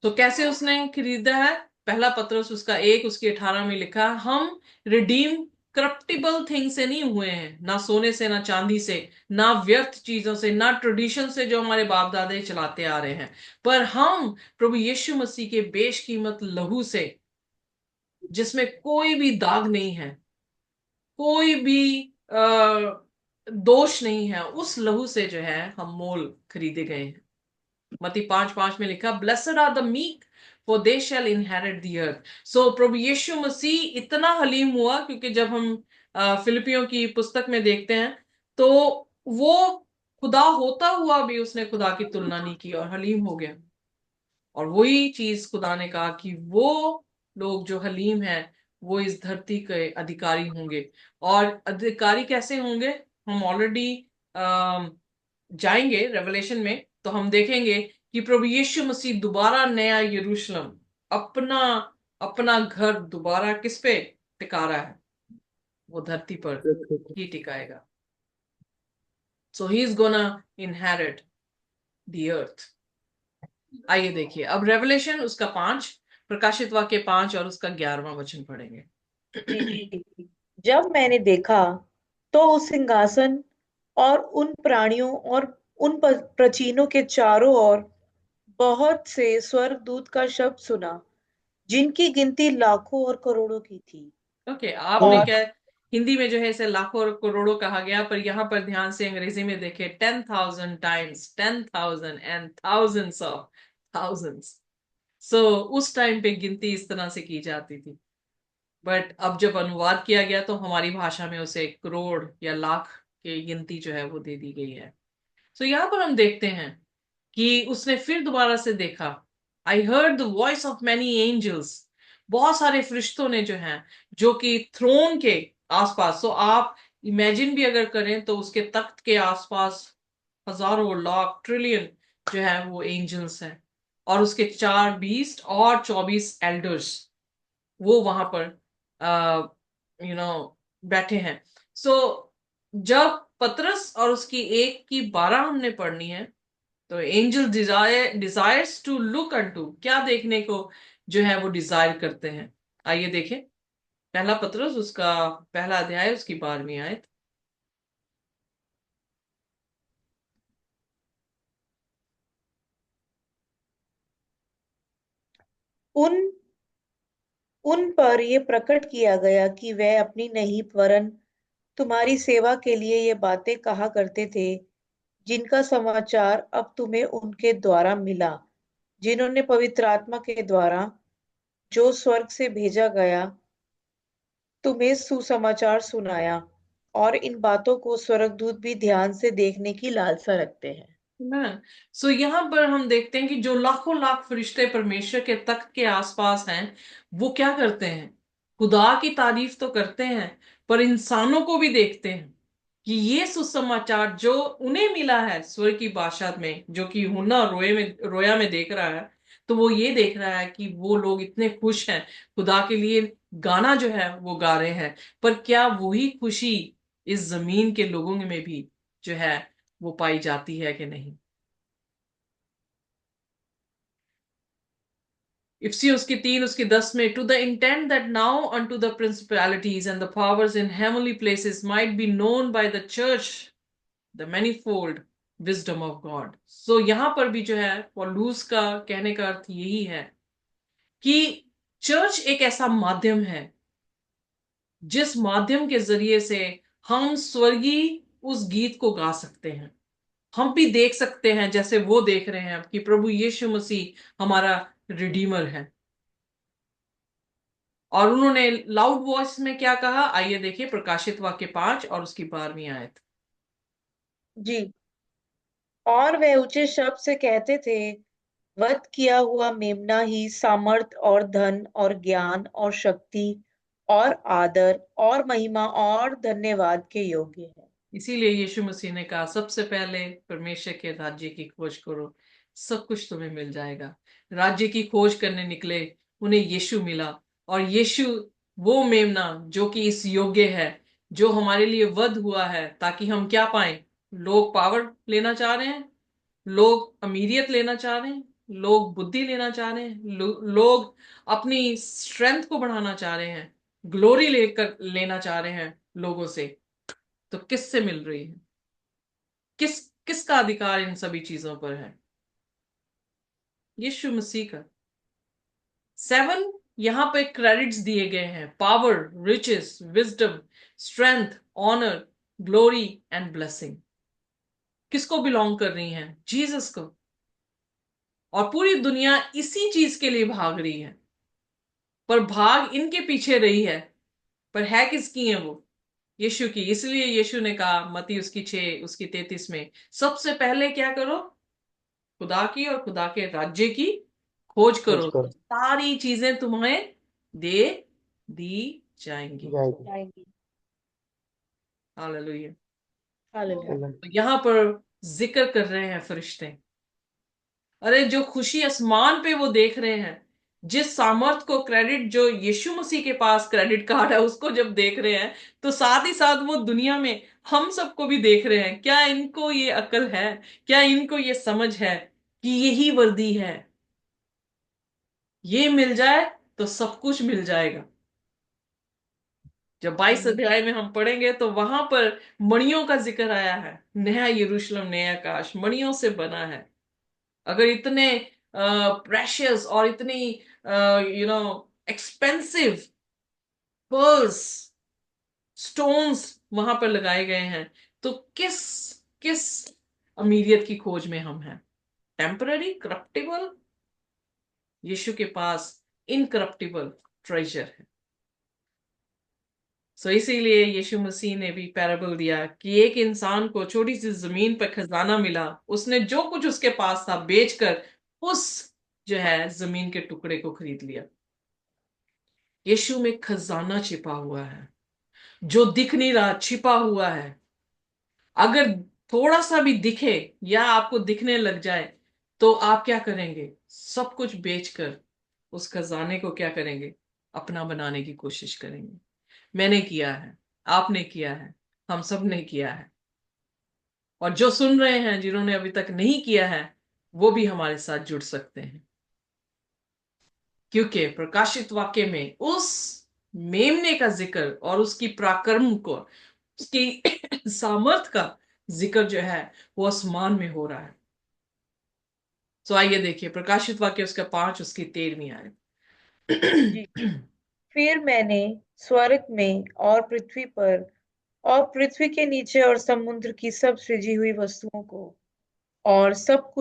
तो कैसे उसने खरीदा है? पहला पत्रस उसका 1 उसकी 18 में लिखा, हम रिडीम करप्टिबल थिंग से नहीं हुए हैं, ना सोने से, ना चांदी से, ना व्यर्थ चीजों से, ना ट्रेडिशन से जो हमारे बाप दादे चलाते आ रहे हैं, पर हम प्रभु यीशु मसीह के बेशकीमत लहू से, जिसमें कोई भी दाग नहीं है, कोई भी दोष नहीं है, उस लहू से जो है हम मोल खरीदे गए हैं। मत्ती 5:5 में लिखा, blessed are the meek for they shall inherit the earth. So प्रभु यीशु मसीह इतना हलीम हुआ, क्योंकि जब हम फिलिपियों की पुस्तक में देखते हैं तो वो खुदा होता हुआ भी उसने खुदा की तुलना नहीं की और हलीम हो गया। और वही चीज खुदा ने कहा कि वो लोग जो हलीम हैं वो इस धरती के अधिकारी होंगे। और अधिकारी कैसे होंगे, हम ऑलरेडी जाएंगे रेवलेशन में तो हम देखेंगे कि प्रभु यीशु मसीह दोबारा नया यरूशलेम, अपना अपना घर दोबारा किस पे टिका रहा है, वो धरती पर ही टिकाएगा। So he is gonna inherit the earth. आइए देखिए अब रेवलेशन उसका 5, प्रकाशित वाक्य 5 और उसका 11वां वचन पढ़ेंगे। जी। जब मैंने देखा तो उस सिंहासन और उन प्राणियों और उन प्रचीनों के चारों ओर बहुत से स्वर्गदूत का शब्द सुना, जिनकी गिनती लाखों और करोड़ों की थी। ओके, आपने और क्या, हिंदी में जो है इसे लाखों और करोड़ों कहा गया, पर यहाँ पर ध्यान से अंग्रेजी में देखे, 10,000 times 10,000 and thousands of thousands. So उस टाइम पे गिनती इस तरह से की जाती थी, बट अब जब अनुवाद किया गया तो हमारी भाषा में उसे करोड़ या लाख की गिनती जो है वो दे दी गई है। तो यहाँ पर हम देखते हैं कि उसने फिर दोबारा से देखा, I heard the voice of many angels, बहुत सारे फरिश्तों ने जो हैं, जो कि थ्रोन के आसपास, तो आप इमेजिन भी अगर करें तो उसके तख्त के आसपास हजारों लाख ट्रिलियन जो है वो एंजल्स हैं, और उसके 4 बीस्ट और 24 एल्डर्स वो वहां पर यू नो बैठे हैं। सो जब पतरस और उसकी 1 की 12 हमने पढ़नी है, तो angel desires to look unto, क्या देखने को जो है वो डिजायर करते हैं। आइए देखें, पहला पतरस उसका पहला अध्याय उसकी 12वीं आयत। उन उन पर ये प्रकट किया गया कि वे अपनी नहीं वरन तुम्हारी सेवा के लिए ये बातें कहा करते थे, जिनका समाचार अब तुम्हें उनके द्वारा मिला, जिन्होंने पवित्र आत्मा के द्वारा जो स्वर्ग से भेजा गया तुम्हें सुसमाचार सुनाया। और इन बातों को स्वर्गदूत भी ध्यान से देखने की लालसा रखते हैं। ना, सो यहाँ पर हम देखते हैं कि जो लाखों लाख फरिश्ते परमेश्वर के तख्त के आसपास हैं, वो क्या करते हैं, खुदा की तारीफ तो करते हैं, पर इंसानों को भी देखते हैं कि ये सुसमाचार जो उन्हें मिला है स्वर्ग की बादशाह में, जो कि हुन्ना रोया में देख रहा है, तो वो ये देख रहा है कि वो लोग इतने खुश हैं, खुदा के लिए गाना जो है वो गा रहे हैं। पर क्या वही खुशी इस जमीन के लोगों में भी जो है वो पाई जाती है कि नहीं। इफ्सी उसकी 3 उसकी 10 में, to the intent that now unto the principalities and the powers in heavenly places might be known by the church the manifold wisdom of God. So यहां पर भी जो है पौलुस का कहने का अर्थ यही है कि चर्च एक ऐसा माध्यम है जिस माध्यम के जरिए से हम स्वर्गीय उस गीत को गा सकते हैं। हम भी देख सकते हैं जैसे वो देख रहे हैं कि प्रभु यीशु मसीह हमारा रिडीमर है। और उन्होंने लाउड वॉइस में क्या कहा, आइए देखिए प्रकाशित वाक्य 5 और उसकी 12वीं आयत। जी। और वे ऊंचे शब्द से कहते थे, वध किया हुआ मेमना ही सामर्थ और धन और ज्ञान और शक्ति और आदर और महिमा और धन्यवाद के योग्य है। इसीलिए यीशु मसीह ने कहा सबसे पहले परमेश्वर के राज्य की खोज करो, सब कुछ तुम्हें मिल जाएगा। राज्य की खोज करने निकले, उन्हें यीशु मिला, और यीशु वो मेमना जो कि इस योग्य है, जो हमारे लिए वध हुआ है ताकि हम क्या पाएं। लोग पावर लेना चाह रहे हैं, लोग अमीरियत लेना चाह रहे हैं, लोग बुद्धि लेना चाह रहे हैं, लोग अपनी स्ट्रेंथ को बढ़ाना चाह रहे हैं, ग्लोरी लेकर लेना चाह रहे हैं लोगों से। तो किससे मिल रही है, किसका अधिकार इन सभी चीजों पर है? यीशु मसीह का। 7 यहां पे क्रेडिट्स दिए गए हैं, power, riches, wisdom, strength, honour, glory and blessing. किसको बिलोंग कर रही हैं? जीसस को। और पूरी दुनिया इसी चीज के लिए भाग रही है, पर भाग इनके पीछे रही है, पर है किसकी है वो? यीशु की। इसलिए यीशु ने कहा मत्ती उसकी 6 उसकी 33 में, सबसे पहले क्या करो, खुदा की और खुदा के राज्य की खोज खोज करो, कर सारी चीजें तुम्हें दे दी जाएंगी। जाएगी। जाएंगी। हालेलुया। हालेलुया। Amen. तो यहां पर जिक्र कर रहे हैं फरिश्ते, अरे जो खुशी आसमान पे वो देख रहे हैं, जिस सामर्थ को, क्रेडिट जो यीशु मसीह के पास क्रेडिट कार्ड है उसको जब देख रहे हैं, तो साथ ही साथ वो दुनिया में हम सबको भी देख रहे हैं। क्या इनको ये अकल है, क्या इनको ये समझ है कि यही वर्दी है, ये मिल जाए तो सब कुछ मिल जाएगा। जब 22 अध्याय में हम पढ़ेंगे तो वहां पर मणियों का जिक्र आया है, नया यरूशलेम नया आकाश मणियों से बना है। अगर इतने प्रेशियस और इतनी एक्सपेंसिव पर्ल्स, स्टोन्स वहां पर लगाए गए हैं, तो किस किस अमीरियत की खोज में हम हैं? टेम्पररी, करप्टिबल। यीशु के पास इनकरप्टिबल ट्रेजर है। सो इसीलिए यीशु मसीह ने भी पैराबल दिया कि एक इंसान को छोटी सी जमीन पर खजाना मिला, उसने जो कुछ उसके पास था बेचकर उस जो है जमीन के टुकड़े को खरीद लिया। यीशु में खजाना छिपा हुआ है जो दिख नहीं रहा, छिपा हुआ है। अगर थोड़ा सा भी दिखे या आपको दिखने लग जाए तो आप क्या करेंगे? सब कुछ बेचकर उस खजाने को क्या करेंगे? अपना बनाने की कोशिश करेंगे। मैंने किया है, आपने किया है, हम सब ने किया है। और जो सुन रहे हैं जिन्होंने अभी तक नहीं किया है वो भी हमारे साथ जुड़ सकते हैं, क्योंकि प्रकाशित वाक्य में उस मेमने का जिक्र और उसकी पराक्रम को, उसकी सामर्थ का जिक्र जो है वो आसमान में हो रहा है। तो आइए देखिए प्रकाशित वाक्य उसका 5 उसकी 13वीं आयत। जी। फिर मैंने स्वर्ग में और पृथ्वी पर और पृथ्वी के नीचे और समुद्र की सब सृजी हुई वस्तुओं को और सब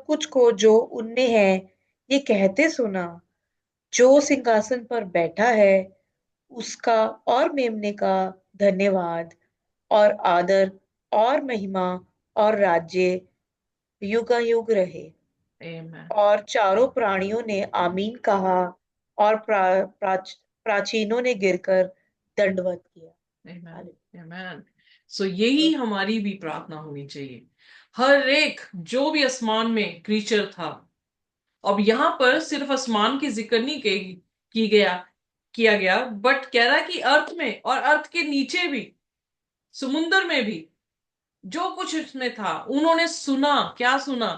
कुछ को जो उनमें है ये कहते सुना, जो सिंहासन पर बैठा है उसका और मेमने का धन्यवाद और आदर और महिमा और राज्य युगायुग रहे। आमेन। और चारों प्राणियों ने आमीन कहा और प्राचीनों ने गिरकर दंडवत किया। आमेन। हालेलुया। आमेन। सो यही हमारी भी प्रार्थना होनी चाहिए। हर एक जो भी आसमान में क्रीचर था, अब यहां पर सिर्फ आसमान की जिक्र नहीं की गया किया गया, बट कह रहा है कि अर्थ में और अर्थ के नीचे भी, समुन्दर में भी जो कुछ उसमें था उन्होंने सुना। क्या सुना?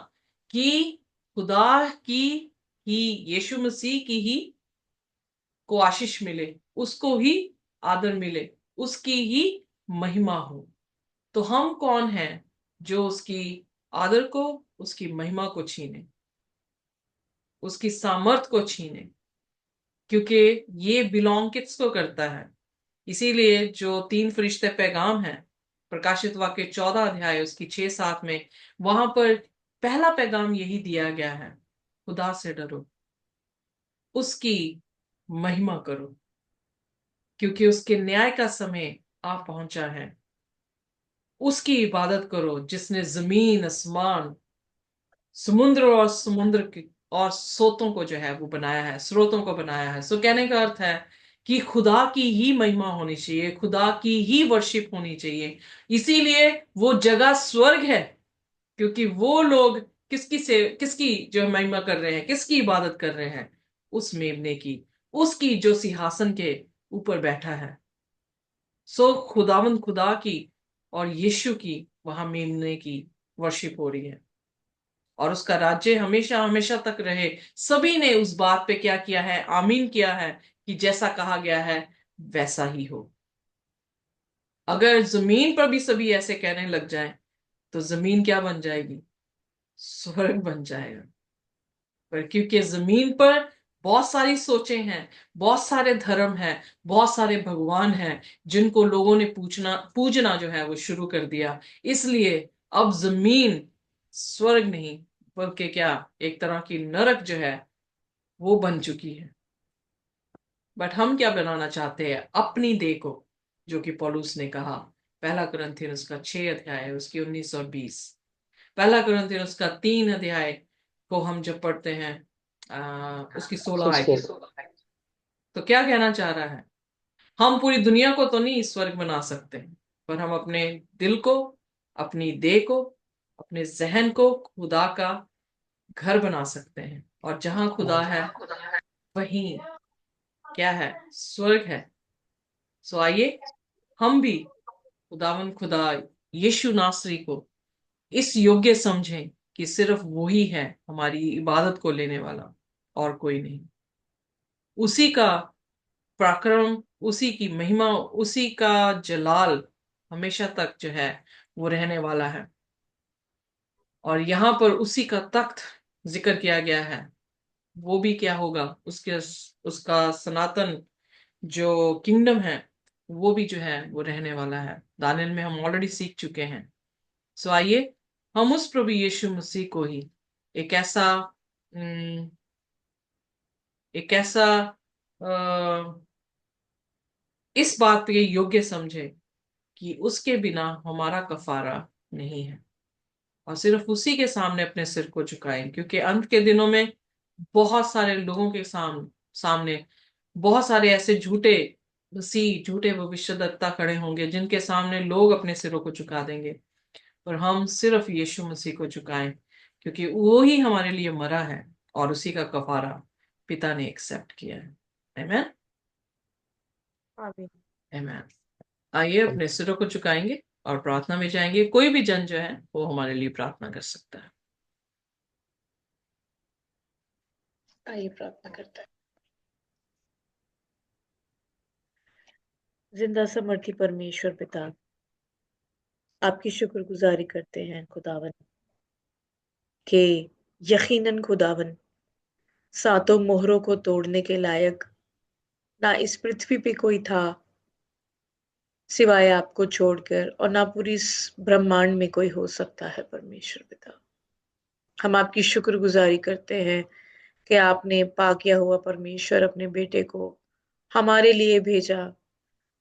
कि खुदा की ही, यीशु मसीह की ही को आशीष मिले, उसको ही आदर मिले, उसकी ही महिमा हो। तो हम कौन हैं जो उसकी आदर को, उसकी महिमा को छीने, उसकी सामर्थ को छीने? क्योंकि ये बिलोंग किसको करता है? इसीलिए जो 3 फरिश्ते पैगाम है, प्रकाशित वाक्य 14 अध्याय उसकी 6-7 में, वहां पर पहला पैगाम यही दिया गया है, खुदा से डरो, उसकी महिमा करो, क्योंकि उसके न्याय का समय आ पहुंचा है। उसकी इबादत करो जिसने जमीन, आसमान, समुद्र और समुद्र की और स्रोतों को जो है वो बनाया है, स्रोतों को बनाया है। सो कहने का अर्थ है कि खुदा की ही महिमा होनी चाहिए, खुदा की ही वर्शिप होनी चाहिए। इसीलिए वो जगह स्वर्ग है, क्योंकि वो लोग किसकी जो महिमा कर रहे हैं, किसकी इबादत कर रहे हैं? उस मेमने की, उसकी जो सिंहासन के ऊपर बैठा है। सो खुदावंद खुदा की और यीशु की वहां मेमने की वर्शिप हो रही है, और उसका राज्य हमेशा हमेशा तक रहे। सभी ने उस बात पे क्या किया है? आमीन किया है कि जैसा कहा गया है वैसा ही हो। अगर जमीन पर भी सभी ऐसे कहने लग जाएं तो जमीन क्या बन जाएगी? स्वर्ग बन जाएगा। पर क्योंकि जमीन पर बहुत सारी सोचें हैं, बहुत सारे धर्म हैं, बहुत सारे भगवान हैं जिनको लोगों ने पूछना पूजना जो है वो शुरू कर दिया, इसलिए अब जमीन स्वर्ग नहीं बल्कि क्या, एक तरह की नरक जो है वो बन चुकी है। बट हम क्या बनाना चाहते हैं? अपनी देह को, जो कि पौलुस ने कहा, पहला कुरिन्थियस उसका 6 अध्याय है उसकी 19 और 20। पहला कुरिन्थियस उसका 3 अध्याय को हम जब पढ़ते हैं उसकी 16 आयत। 16। तो क्या कहना चाह रहा है? हम पूरी दुनिया को तो नहीं स्वर्ग बना सकते, पर हम अपने दिल को, अपनी देह को, अपने जहन को खुदा का घर बना सकते हैं। और जहां खुदा है वहीं क्या है? स्वर्ग है। सो आइए हम भी खुदावन खुदा यीशु नासरी को इस योग्य समझें कि सिर्फ वो ही है हमारी इबादत को लेने वाला, और कोई नहीं। उसी का पराक्रम, उसी की महिमा, उसी का जलाल हमेशा तक जो है वो रहने वाला है। और यहाँ पर उसी का तख्त जिक्र किया गया है। वो भी क्या होगा? उसके उसका सनातन जो किंगडम है वो भी जो है वो रहने वाला है। दानियल में हम ऑलरेडी सीख चुके हैं। सो आइए हम उस प्रभु यीशु मसीह को ही एक ऐसा एक ऐसा इस बात के योग्य समझे कि उसके बिना हमारा कफारा नहीं है, और सिर्फ उसी के सामने अपने सिर को झुकाएं, क्योंकि अंत के दिनों में बहुत सारे लोगों के सामने बहुत सारे ऐसे झूठे मसीह, झूठे भविष्यद्वक्ता खड़े होंगे जिनके सामने लोग अपने सिरों को झुका देंगे। पर हम सिर्फ यीशु मसीह को झुकाएं, क्योंकि वो ही हमारे लिए मरा है और उसी का कफारा पिता ने एक्सेप्ट किया है। आमेन। आमीन। आमेन। आइए अपने सिरों को झुकाएंगे और प्रार्थना में जाएंगे। कोई भी जन जो है वो हमारे लिए प्रार्थना कर सकता है। आइए प्रार्थना करते हैं। जिंदा समर्थी परमेश्वर पिता, आपकी शुक्रगुजारी करते हैं खुदावन के यकीनन खुदावन सातों मोहरों को तोड़ने के लायक ना इस पृथ्वी पे कोई था सिवाय आपको छोड़कर, और ना पूरी इस ब्रह्मांड में कोई हो सकता है परमेश्वर पिता। हम आपकी शुक्रगुजारी करते हैं कि आपने पाकिया हुआ परमेश्वर अपने बेटे को हमारे लिए भेजा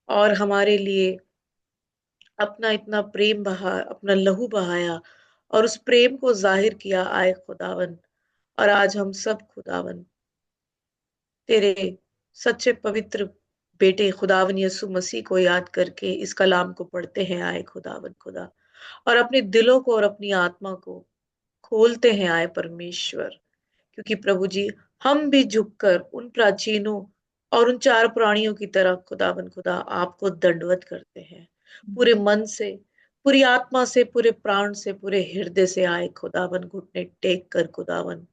और हमारे लिए अपना इतना प्रेम बहा, अपना लहू बहाया और उस प्रेम को जाहिर किया आए खुदावन। और आज हम सब खुदावन तेरे सच्चे पवित्र बेटे खुदावन यसु मसीह को याद करके इस कलाम को पढ़ते हैं आए खुदावन खुदा, और अपने दिलों को और अपनी आत्मा को खोलते हैं आए परमेश्वर। क्योंकि प्रभु जी, हम भी झुककर उन प्राचीनों और उन चार प्राणियों की तरह खुदावन खुदा आपको दंडवत करते हैं पूरे मन से, पूरी आत्मा से, पूरे प्राण से, पूरे हृदय से आए खुदावन, घुटने टेक कर खुदावन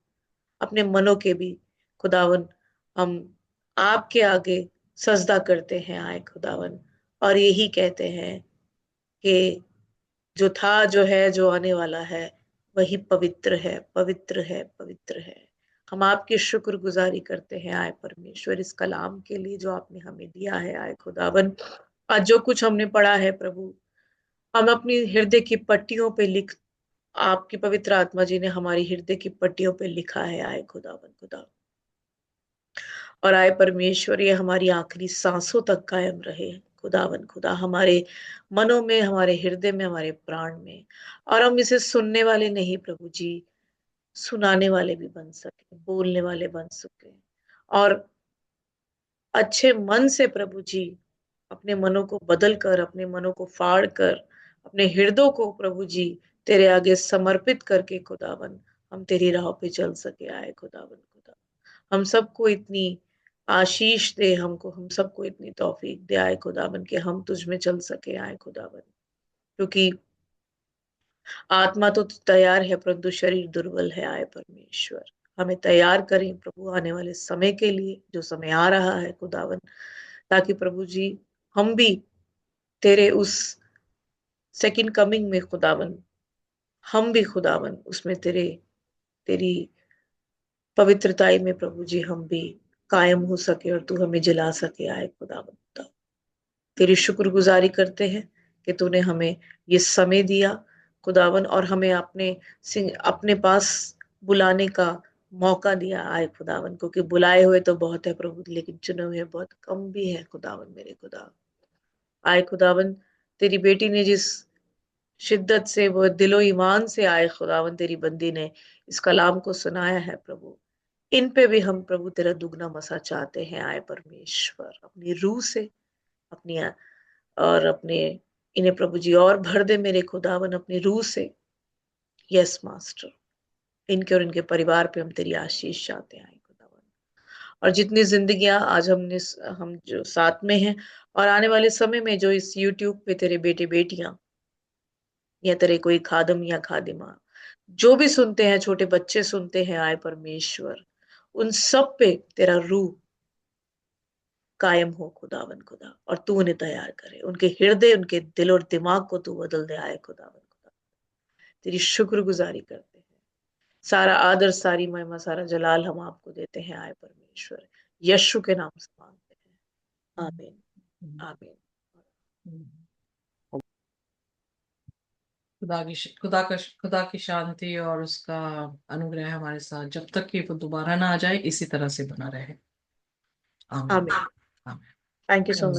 अपने मनों के भी खुदावन हम आपके आगे सजदा करते हैं आए खुदावन, और यही कहते हैं कि जो था, जो है, जो आने वाला है, वही पवित्र है, पवित्र है, पवित्र है। हम आपकी शुक्रगुजारी करते हैं आए परमेश्वर इस कलाम के लिए जो आपने हमें दिया है आए खुदावन। आज जो कुछ हमने पढ़ा है प्रभु, हम अपनी हृदय की पट्टियों पे लिख, आपकी पवित्र आत्मा जी ने हमारी हृदय की पट्टियों पे लिखा है आए खुदावन खुदा, और आए परमेश्वर ये हमारी आखिरी सांसों तक कायम रहे खुदावन खुदा, हमारे मनों में, हमारे हृदय में, हमारे प्राण में। और हम इसे सुनने वाले नहीं प्रभु जी, सुनाने वाले भी बन सके, बोलने वाले बन सके, और अच्छे मन से प्रभु जी अपने मनों को बदल कर, अपने मनों को फाड़ कर, अपने हृदयों को प्रभु जी तेरे आगे समर्पित करके खुदावन हम तेरी राह पे चल सके आए खुदावन खुदा। हम सबको इतनी आशीष दे, हमको, हम सबको इतनी तौफीक दे आए खुदावन कि हम तुझ में चल सके आए खुदावन। क्योंकि आत्मा तो तैयार है परंतु शरीर दुर्बल है आए परमेश्वर। हमें तैयार करें प्रभु आने वाले समय के लिए, जो समय आ रहा है खुदावन, ताकि प्रभु जी हम भी तेरे उस सेकंड कमिंग में खुदावन, हम भी खुदावन उसमें तेरे, तेरी पवित्रताई में प्रभु जी हम भी कायम हो सके और तू हमें जिला सके आए खुदावन। तेरी शुक्रगुजारी करते हैं कि तूने हमें ये समय दिया खुदावन, और हमें अपने पास बुलाने का मौका दिया आए खुदावन, क्योंकि बुलाए हुए तो बहुत है प्रभु, लेकिन चुने हुए बहुत कम भी है खुदावन मेरे खुदा। आए खुदावन, तेरी बेटी ने जिस शिद्दत से, वो दिलो ईमान से आए खुदावन तेरी बंदी ने इस कलाम को सुनाया है प्रभु, इन पे भी हम प्रभु तेरा दुगना मसा चाहते हैं आए परमेश्वर, अपनी रूह से, अपनी, और अपने, इन्हें प्रभु जी और भर दे मेरे खुदावन अपनी रूह से। यस मास्टर, इनके और इनके परिवार पे हम तेरी आशीष चाहते हैं खुदावन। और जितनी जिंदगियां आज हम जो साथ में हैं, और आने वाले समय में जो इस यूट्यूब पे तेरे बेटे बेटियां या तेरे कोई खादम या खादिमा जो भी सुनते हैं, छोटे बच्चे सुनते हैं आए परमेश्वर, उन सब पे तेरा रूह कायम हो खुदावन खुदा, और तू उन्हें तैयार करे, उनके हृदय, उनके दिल और दिमाग को तू बदल दे आए खुदावन खुदा। तेरी शुक्रगुजारी करते हैं, सारा आदर, सारी महिमा, सारा जलाल हम आपको देते हैं आए परमेश्वर, यशु के नाम से मांगते हैं, आमीन, आमीन। खुदा की शांति और उसका अनुग्रह हमारे साथ जब तक कि वो दोबारा ना आ जाए इसी तरह से बना रहे। आमीन। आमीन। आमीन। Thank you so much.